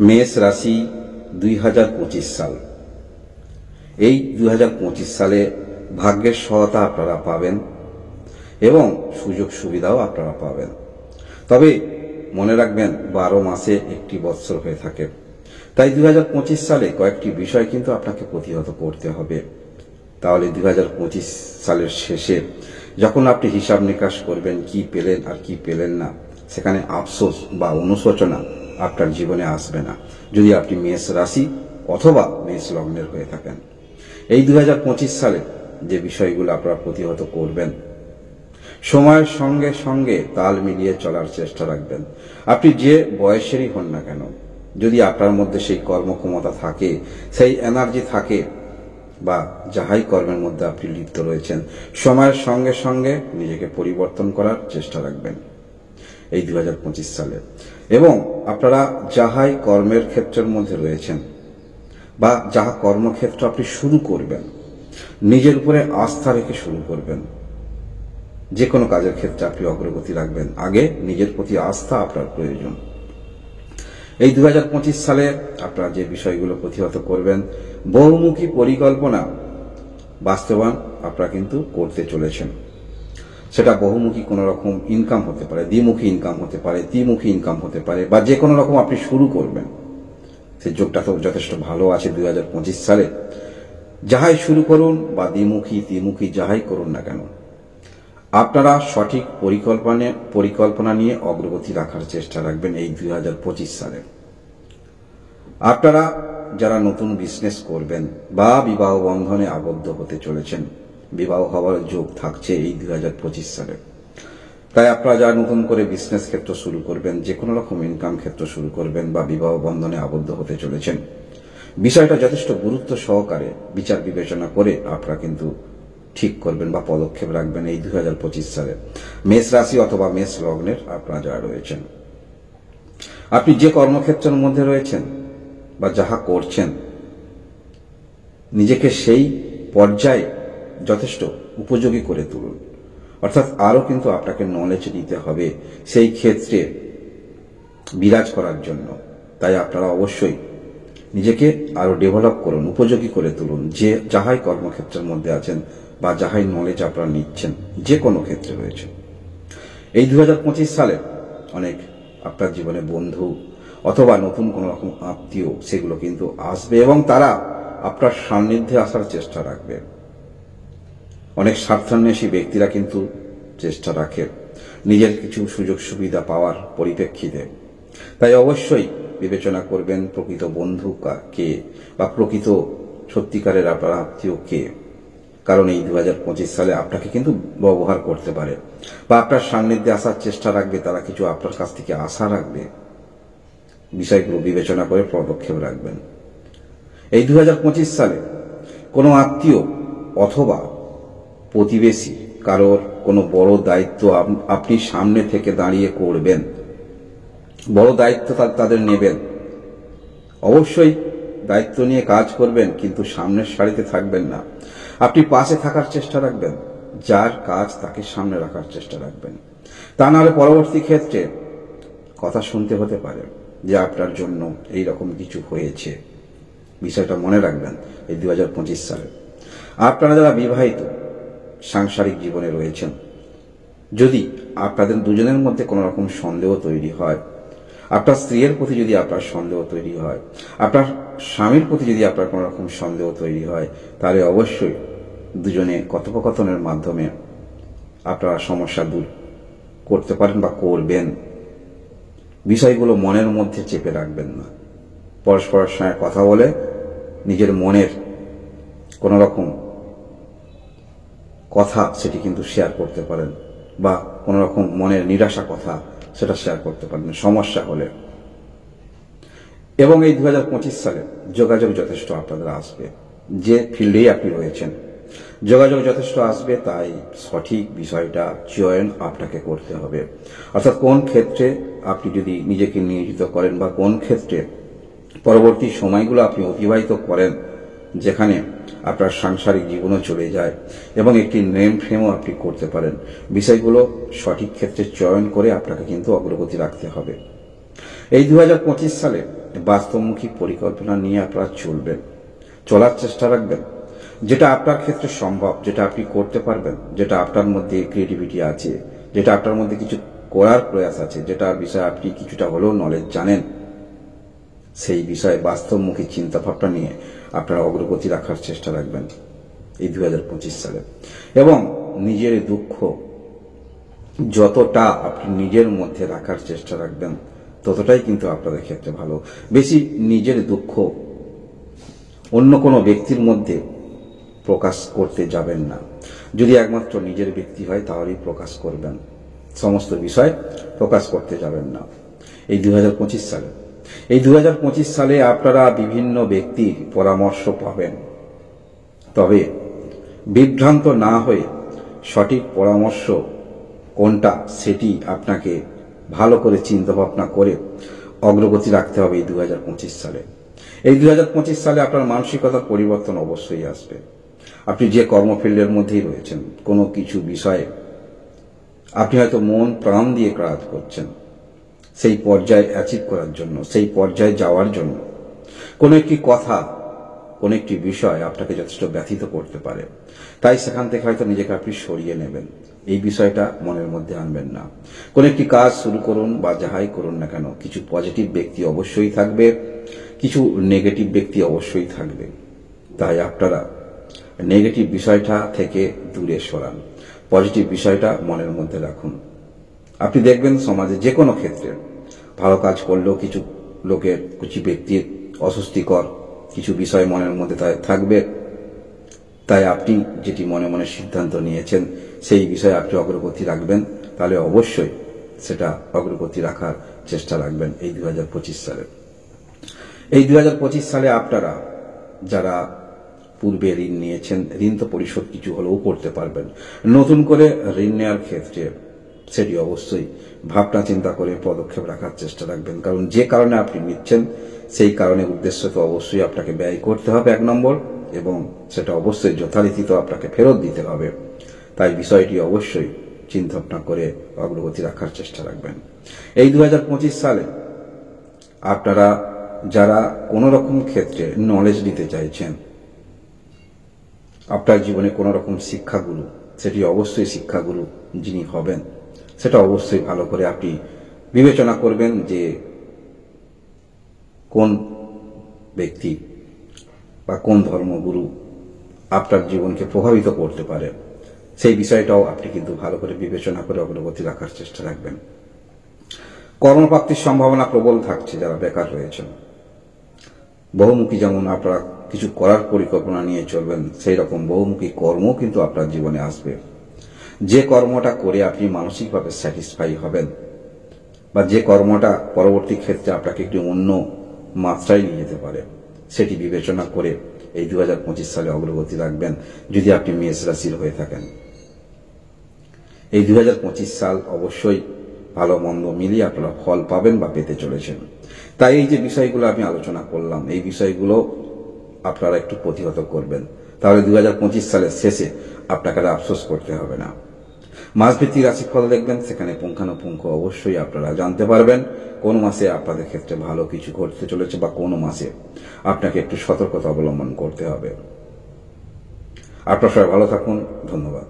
মেষ রাশি 2025 সাল। এই 2025 সালে ভাগ্যের সহায়তা আপনারা পাবেন এবং সুযোগ সুবিধাও আপনারা পাবেন। তবে মনে রাখবেন 12 মাসে একটি বৎসর হয়ে থাকে, তাই 2025 সালে কয়েকটি বিষয় কিন্তু আপনাকে প্রতিহত করতে হবে। তাহলে 2025 সালের শেষে যখন আপনি হিসাব নিকাশ করবেন কি পেলেন আর কি পেলেন না, সেখানে আফসোস বা অনুশোচনা আপনার জীবনে আসবে না, যদি আপনি মেষ রাশি অথবা মেষ লগ্নের হয়ে থাকেন। এই 2025 সালে যে বিষয়গুলো আপনারা প্রতিহত করবেন, সময়ের সঙ্গে সঙ্গে তাল মিলিয়ে চলার চেষ্টা রাখবেন। আপনি যে বয়সেরই হন না কেন, যদি আপনার মধ্যে সেই কর্মক্ষমতা থাকে, সেই এনার্জি থাকে, বা যাহাই কর্মের মধ্যে আপনি লিপ্ত রয়েছেন, সময়ের সঙ্গে সঙ্গে নিজেকে পরিবর্তন করার চেষ্টা রাখবেন এই 2025 সালে। এবং আপনারা যাহাই কর্মের ক্ষেত্রের মধ্যে রয়েছেন বা যাহা কর্মক্ষেত্র আপনি শুরু করবেন, নিজের উপরে আস্থা রেখে শুরু করবেন। যে কোনো কাজের ক্ষেত্রে আপনি অগ্রগতি রাখবেন, আগে নিজের প্রতি আস্থা আপনার প্রয়োজন। এই 2025 সালে আপনারা যে বিষয়গুলো প্রতিহত করবেন, বহুমুখী পরিকল্পনা বাস্তবায়ন আপনারা কিন্তু করতে চলেছেন। সেটা বহুমুখী কোনো রকম ইনকাম হতে পারে, দ্বিমুখী ইনকাম হতে পারে, ত্রিমুখী ইনকাম হতে পারে, বা যে কোনো রকম আপনি শুরু করবেন, সেই যোগটা তো যথেষ্ট ভালো আছে 2025 সালে। যাহাই শুরু করুন বা দ্বিমুখী ত্রিমুখী যাহাই করুন না কেন, আপনারা সঠিক পরিকল্পনা নিয়ে অগ্রগতি রাখার চেষ্টা রাখবেন এই 2025 সালে। আপনারা যারা নতুন বিজনেস করবেন বা বিবাহ বন্ধনে আবদ্ধ হতে চলেছেন, বিবাহ হওয়ার যোগ থাকছে এই 2025 সালে। তাই আপনারা যারা নতুন করে বিজনেস ক্ষেত্র শুরু করবেন, যে কোনো রকম ইনকাম ক্ষেত্র শুরু করবেন বা বিবাহ বন্ধনে আবদ্ধ হতে চলেছেন, বিষয়টা যথেষ্ট গুরুত্ব সহকারে বিচার বিবেচনা করে আপনারা কিন্তু ঠিক করবেন বা পদক্ষেপ রাখবেন এই 2025 সালে। মেষ রাশি অথবা মেষ লগ্নের আপনারা যারা রয়েছেন, আপনি যে কর্মক্ষেত্রের মধ্যে রয়েছেন বা যাহা করছেন, নিজেকে সেই পর্যায়ে যথেষ্ট উপযোগী করে তুলুন। অর্থাৎ আরও কিন্তু আপনাকে নলেজ নিতে হবে সেই ক্ষেত্রে বিরাজ করার জন্য। তাই আপনারা অবশ্যই নিজেকে আরো ডেভেলপ করুন, উপযোগী করে তুলুন, যে যাহাই কর্মক্ষেত্রের মধ্যে আছেন বা যাহাই নলেজ আপনারা নিচ্ছেন, যে কোনো ক্ষেত্রে রয়েছে। এই 2025 সালে অনেক আপনার জীবনে বন্ধু অথবা নতুন কোনো রকম আত্মীয় সেগুলো কিন্তু আসবে এবং তারা আপনার সান্নিধ্যে আসার চেষ্টা রাখবে। অনেক স্বার্থান্বেষী ব্যক্তিরা কিন্তু চেষ্টা রাখে নিজের কিছু সুযোগ সুবিধা পাওয়ার পরিপ্রেক্ষিতে। তাই অবশ্যই বিবেচনা করবেন প্রকৃত বন্ধু কে বা প্রকৃত সত্যিকারের আপনার আত্মীয় কে। কারণ এই 2025 সালে আপনাকে কিন্তু ব্যবহার করতে পারে বা আপনার সান্নিধ্যে আসার চেষ্টা রাখবে, তারা কিছু আপনার কাছ থেকে আশা রাখবে। বিষয়গুলো বিবেচনা করে পদক্ষেপ রাখবেন। এই 2025 সালে কোনো আত্মীয় অথবা প্রতিবেশী কারোর কোনো বড় দায়িত্ব আপনি সামনে থেকে দাঁড়িয়ে করবেন, বড় দায়িত্ব তাদের নেবেন। অবশ্যই দায়িত্ব নিয়ে কাজ করবেন, কিন্তু সামনের সারিতে থাকবেন না। আপনি পাশে থাকার চেষ্টা রাখবেন, যার কাজ তাকে সামনে রাখার চেষ্টা রাখবেন। তা নাহলে পরবর্তী ক্ষেত্রে কথা শুনতে হতে পারে যে আপনার জন্য এই রকম কিছু হয়েছে। বিষয়টা মনে রাখবেন এই 2025 সালে। আপনারা যারা বিবাহিত সাংসারিক জীবনে রয়েছেন, যদি আপনাদের দুজনের মধ্যে কোনো রকম সন্দেহ তৈরি হয়, আপনার স্ত্রীর প্রতি যদি আপনার সন্দেহ তৈরি হয়, আপনার স্বামীর প্রতি যদি আপনার কোনো রকম সন্দেহ তৈরি হয়, তাহলে অবশ্যই দুজনে কথোপকথনের মাধ্যমে আপনারা সমস্যা দূর করতে পারেন বা করবেন। বিষয়গুলো মনের মধ্যে চেপে রাখবেন না। পরস্পরের সঙ্গে কথা বলে নিজের মনের কোনো রকম কথা সেটি কিন্তু শেয়ার করতে পারেন, বা কোনো রকম মনের নিরাশা কথা সেটা শেয়ার করতে পারেন সমস্যা হলে। এবং এই 2025 সালে যোগাযোগ যথেষ্ট আপনাদের আসবে, যে ফিল্ডেই আপনি রয়েছেন যোগাযোগ যথেষ্ট আসবে। তাই সঠিক বিষয়টা চয়ন আপনাকে করতে হবে। অর্থাৎ কোন ক্ষেত্রে আপনি যদি নিজেকে নিয়োজিত করেন বা কোন ক্ষেত্রে পরবর্তী সময়গুলো আপনি অতিবাহিত করেন, যেখানে আপনার সাংসারিক জীবনও চলে যায় এবং একটি নেম ফ্রেমও আপনি করতে পারেন, বিষয়গুলো সঠিক ক্ষেত্রে চয়ন করে আপনাকে কিন্তু অগ্রগতি রাখতে হবে। এই 2025 সালে বাস্তবমুখী পরিকল্পনা নিয়ে আপনারা চলবেন, চলার চেষ্টা রাখবেন। যেটা আপনার ক্ষেত্রে সম্ভব, যেটা আপনি করতে পারবেন, যেটা আপনার মধ্যে ক্রিয়েটিভিটি আছে, যেটা আপনার মধ্যে কিছু করার প্রয়াস আছে, যেটার বিষয়ে আপনি কিছুটা হলেও নলেজ জানেন, সেই বিষয়ে বাস্তবমুখী চিন্তা ভাবনা নিয়ে আপনারা অগ্রগতি রাখার চেষ্টা রাখবেন এই 2025 সালে। এবং নিজের দুঃখ যতটা আপনি নিজের মধ্যে রাখার চেষ্টা রাখবেন, ততটাই কিন্তু আপনাদের ক্ষেত্রে ভালো। বেশি নিজের দুঃখ অন্য কোনো ব্যক্তির মধ্যে প্রকাশ করতে যাবেন না। যদি একমাত্র নিজের ব্যক্তি হয় তাহলেই প্রকাশ করবেন, সমস্ত বিষয় প্রকাশ করতে যাবেন না এই 2025 সালে। এই 2025 সালে আপনারা বিভিন্ন ব্যক্তির পরামর্শ পাবেন, তবে বিভ্রান্ত না হয়ে সঠিক পরামর্শ কোনটা সেটি আপনাকে ভালো করে চিন্তা ভাবনা করে অগ্রগতি রাখতে হবে এই 2025 সালে। এই 2025 সালে আপনার মানসিকতার পরিবর্তন অবশ্যই আসবে। আপনি যে কর্মফিল্ডের মধ্যেই রয়েছেন, কোনো কিছু বিষয়ে আপনি হয়তো মন প্রাণ দিয়ে কাজ করছেন সেই পর্যায়ে অ্যাচিভ করার জন্য, সেই পর্যায়ে যাওয়ার জন্য। কোনো একটি কথা, কোনো একটি বিষয় আপনাকে যথেষ্ট ব্যথিত করতে পারে, তাই সেখান থেকে হয়তো নিজেকে আপনি সরিয়ে নেবেন। এই বিষয়টা মনের মধ্যে আনবেন না। কোনো একটি কাজ শুরু করুন বা যাহাই করুন না কেন, কিছু পজিটিভ ব্যক্তি অবশ্যই থাকবে, কিছু নেগেটিভ ব্যক্তি অবশ্যই থাকবে। তাই আপনারা নেগেটিভ বিষয়টা থেকে দূরে সরান, পজিটিভ বিষয়টা মনের মধ্যে রাখুন। আপনি দেখবেন সমাজে যে কোনো ক্ষেত্রে ভালো কাজ করলেও কিছু লোকের, কিছু ব্যক্তির অস্বস্তিকর কিছু বিষয় মনের মধ্যে থাকবে। তাই আপনি যেটি মনে মনে সিদ্ধান্ত নিয়েছেন সেই বিষয়ে আপনি অগ্রগতি রাখবেন, তাহলে অবশ্যই সেটা অগ্রগতি রাখার চেষ্টা রাখবেন এই 2025 সালে। এই 2025 সালে আপনারা যারা পূর্বে ঋণ নিয়েছেন, ঋণ তো পরিশোধ কিছু হলেও করতে পারবেন। নতুন করে ঋণ নেওয়ার ক্ষেত্রে সেটি অবশ্যই ভাবনা চিন্তা করে পদক্ষেপ রাখার চেষ্টা রাখবেন, কারণ যে কারণে আপনি নিচ্ছেন সেই কারণে উদ্দেশ্য তো অবশ্যই আপনাকে ব্যয় করতে হবে 1 নম্বর, এবং সেটা অবশ্যই যথারীতি তো আপনাকে ফেরত দিতে হবে। তাই বিষয়টি অবশ্যই চিন্তা ভাবনা করে অগ্রগতি রাখার চেষ্টা রাখবেন। এই 2025 সালে আপনারা যারা কোনো রকম ক্ষেত্রে নলেজ নিতে চাইছেন, আপনার জীবনে কোনো রকম শিক্ষাগুরু, সেটি অবশ্যই শিক্ষাগুরু যিনি হবেন সেটা অবশ্যই ভালো করে আপনি বিবেচনা করবেন যে কোন ব্যক্তি বা কোন ধর্মগুরু আপনার জীবনকে প্রভাবিত করতে পারে, সেই বিষয়টাও আপনি কিন্তু ভালো করে বিবেচনা করে অগ্রগতি রাখার চেষ্টা রাখবেন। কর্মপ্রাপ্তির সম্ভাবনা প্রবল থাকছে যারা বেকার রয়েছেন। বহুমুখী যেমন আপনারা কিছু করার পরিকল্পনা নিয়ে চলবেন, সেই রকম বহুমুখী কর্ম কিন্তু আপনার জীবনে আসবে। যে কর্মটা করে আপনি মানসিকভাবে স্যাটিসফাই হবেন, বা যে কর্মটা পরবর্তী ক্ষেত্রে আপনাকে একটি অন্য মাত্রায় নিয়ে যেতে পারে, সেটি বিবেচনা করে এই 2025 সালে অগ্রগতি রাখবেন যদি আপনি মেষ রাশির হয়ে থাকেন। এই 2025 সাল অবশ্যই ভালো মন্দ মিলিয়ে আপনারা ফল পাবেন বা পেতে চলেছেন। তাই এই যে বিষয়গুলো আমি আলোচনা করলাম, এই বিষয়গুলো আপনারা একটু প্রতিহত করবেন, তাহলে 2025 সালের শেষে আপনাকে আর আফসোস করতে হবে না। মাসভিত্তিক রাশিফল দেখবেন, সেখানে পুঙ্খানুপুঙ্খ অবশ্যই আপনারা জানতে পারবেন কোন মাসে আপনাদের ক্ষেত্রে ভালো কিছু ঘটতে চলেছে বা কোন মাসে আপনাকে একটু সতর্কতা অবলম্বন করতে হবে। আপনারা সবাই ভালো থাকুন, ধন্যবাদ।